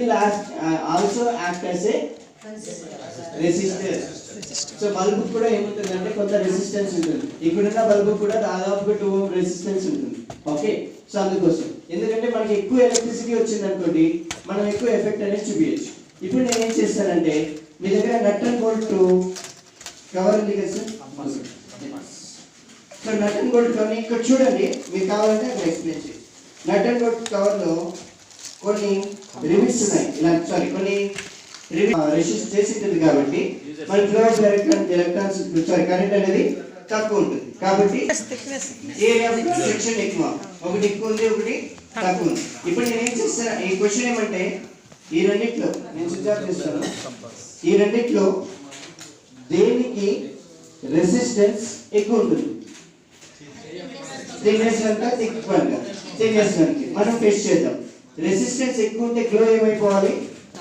will also act as a resistor. So bulb కూడా ఏముంటుందంటే కొంత రెసిస్టెన్స్ ఉంటుంది. ఇక్కడున్న బల్బ్ కూడా దాదాపుగా 2 ohm రెసిస్టెన్స్ ఉంటుంది. ఓకే, సో అందుకోసం ఎందుకంటే మనకి ఎక్కువ ఎలక్ట్రిసిటీ వచ్చింది అనుకోండి, మనం ఎక్కువ ఎఫెక్ట్ అనేది చూపించచ్చు. ఇప్పుడు నేను ఏం చేస్తానంటే, మీ దగ్గర నట్ అండ్ బోల్ట్ కవర్ ఉంది కదా sir. So nut and bolt cover ఇక్కడ చూడండి, మీకు కావాలంటే అక్కడ ఎక్స్ప్లెయిన్ చేయండి. నట్ అండ్ బోల్ట్ కవర్లో కొన్ని రిమిట్స్ ఉన్నాయి, ఇలా కొన్ని రెసిస్ట్ చేసి ఉంటుంది కాబట్టి మన ఫ్లో ఆఫ్ ఎలక్ట్రాన్స్ కరెంట్ అనేది తక్కువ ఉంటుంది. కాబట్టి ఏరియా ఆఫ్ సెక్షన్ ఎక్కువ, ఒకటి ఎక్కువ ఉంది, ఒకటి తక్కువ ఉంది. ఇప్పుడు నేను ఏం చేస్తాను, ఈ క్వశ్చన్ ఏమంటే ఈ రెండిట్లో నేను స్విచ్ ఆఫ్ చేస్తాను. ఈ రెండిట్లో దేనికి రెసిస్టెన్స్ ఎక్కువ ఉంటుంది? మనం టెస్ట్ చేద్దాం. రెసిస్టెన్స్ ఎక్కువ ఉంటే గ్లో ఏమైపోవాలి?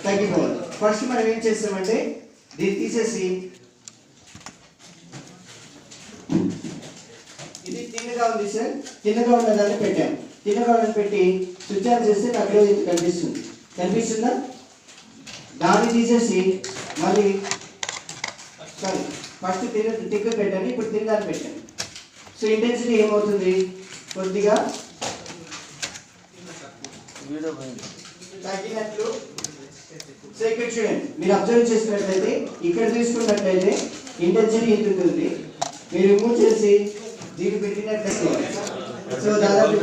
తగ్గిపోవాలి. ఫస్ట్ మనం ఏం చేస్తామంటే దీన్ని తీసేసి ఇది తిన్నగా ఉంది సార్, తిన్నగా ఉన్నదాన్ని పెట్టాము. తిన్నగా ఉన్నది పెట్టి స్విచ్ ఆఫ్ చేస్తే నాకు గ్లో ఇది కనిపిస్తుందా? దాన్ని తీసేసి మళ్ళీ ఫస్ట్ తిక్క పెట్టాను, ఇప్పుడు తిన్నదాన్ని పెట్టాను. సో ఇంటెన్సిటీ ఏమవుతుంది? కొద్దిగా తగ్గినట్లు. సో ఇక్కడ చూడండి, మీరు అబ్జర్వ్ చేసినట్లయితే ఇక్కడ తీసుకున్నట్లయితే ఇంటెన్సిటీ ఎంత ఉంటుంది. మీరు రిమూవ్ చేసి దీన్ని పెట్టినట్లయితే సో దాదాపు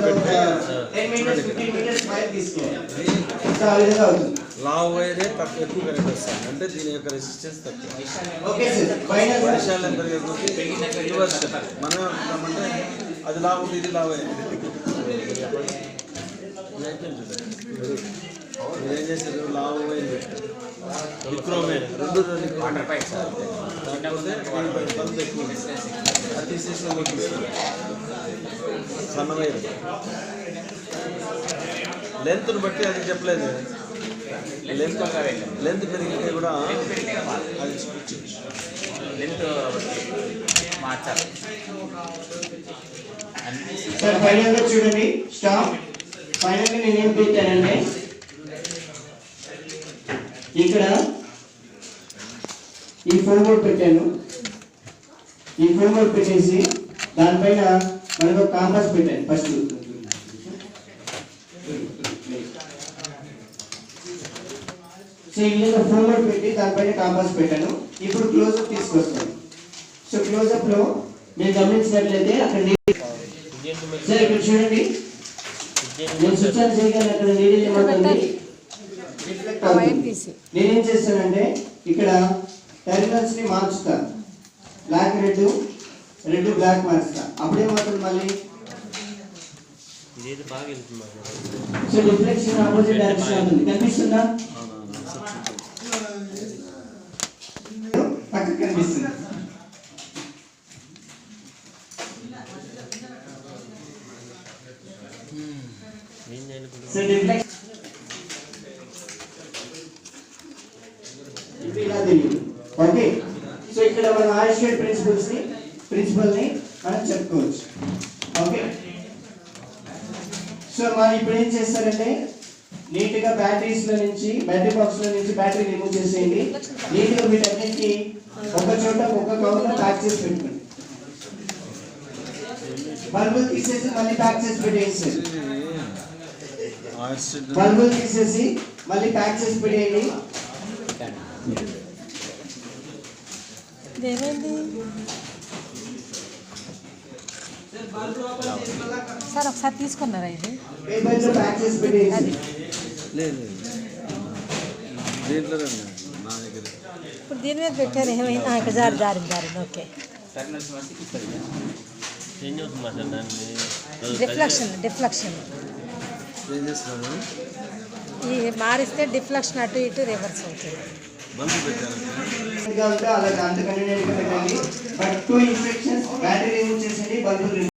10 మీటర్స్ 15 మీటర్స్ పైకి తీసుకోవాలి. సో ఆ విధంగా అవుతుంది. లావ్ వైరే తక్కువ ఎక్కువ కరెంట్ వస్తుంది అంటే దీని యొక్క రెసిస్టెన్స్ తక్కువ. ఓకే సార్, ఫైనల్ విషయాలు ఎంత రివర్స్ మనం అంటే అది లావ్ ఉంది, ఇది లావ్ అయింది. ఏం చేశారు? లావ్ అయింది రెండు వాటర్ పైప్స్ కాకపోతే బల్బ్ ఎక్కువ అది తీసేసి సన్నమైన లెంత్ను బట్టి అది చెప్పలేదు. లెంత్ పెరిగితే కూడా అది లెంత్ మార్చాలి. సార్ ఫైనల్ గా చూడండి, స్టాప్. ఫైనల్ గా నేను ఏం పెట్టానంటే ఇక్కడ ఈ ఫోన్ బోర్డ్ పెట్టాను. ఈ ఫోన్ బోర్డ్ పెట్టేసి దానిపైన మనకు కాంపాస్ పెట్టాను. ఫస్ట్ సో ఈ విధంగా ఫోన్ బోర్డ్ పెట్టి దానిపైన కాంపాస్ పెట్టాను. ఇప్పుడు క్లోజ్అప్ తీసుకొస్తాను. సో క్లోజ్అప్ లో మీరు గమనించినట్లయితే అక్కడ సార్ ఇక్కడ చూడండి, నేను స్విచ్ ఆన్ చేయగానే అక్కడ నీడిల్ ఏమవుతుంది? నేనేం చేస్తానంటే ఇక్కడ టెర్మినల్స్ ని మార్చుతా, బ్లాక్ రెడ్, రెడ్ బ్లాక్ మార్చుతా. అప్పుడేమవుతుంది మళ్ళీ? సో రిఫ్లెక్షన్ ఆపోజిట్ డైరెక్షన్ అవుతుంది. కనిపిస్తుందా? పక్కన కనిపిస్తుంది. So reflection okay. సో ఇక్కడ మనం ఆయిస్టెడ్ ప్రిన్సిపల్ ని మనం చెప్పుకోవచ్చు. ఓకే, సో మనం ఇప్పుడు ఏం చేస్తారంటే నీట్ గా బ్యాటరీ బాక్స్ లో నుంచి బ్యాటరీ రిమూవ్ చేసేయండి. నీట్ గా వీటన్నిటిని ఒక చోట ఒక కవర్ లో ప్యాక్ చేసి పెట్టుకోండి. బల్బులు తీసేసి మళ్ళీ ప్యాక్ చేసి పెట్టేయండి. బల్బులు తీసేసి మళ్ళీ ప్యాక్ చేసి పెట్టేయండి. సార్ ఒకసారి తీసుకున్నారా ఇది? ఇప్పుడు దీని మీద పెట్టారు, ఏమైనా ఇక్కడ జారింది. ఓకే, డిఫ్లెక్షన్ ఈ మారిస్తే డిఫ్లెక్షన్ అటు ఇటు రివర్స్ అవుతుంది. అలాగే అంత కన్వీనియంట్ గా పెట్టండి. బట్ 2 ఇన్స్ట్రక్షన్స్ బ్యాటరీ రిమూవ్ చేసేది, బల్బ్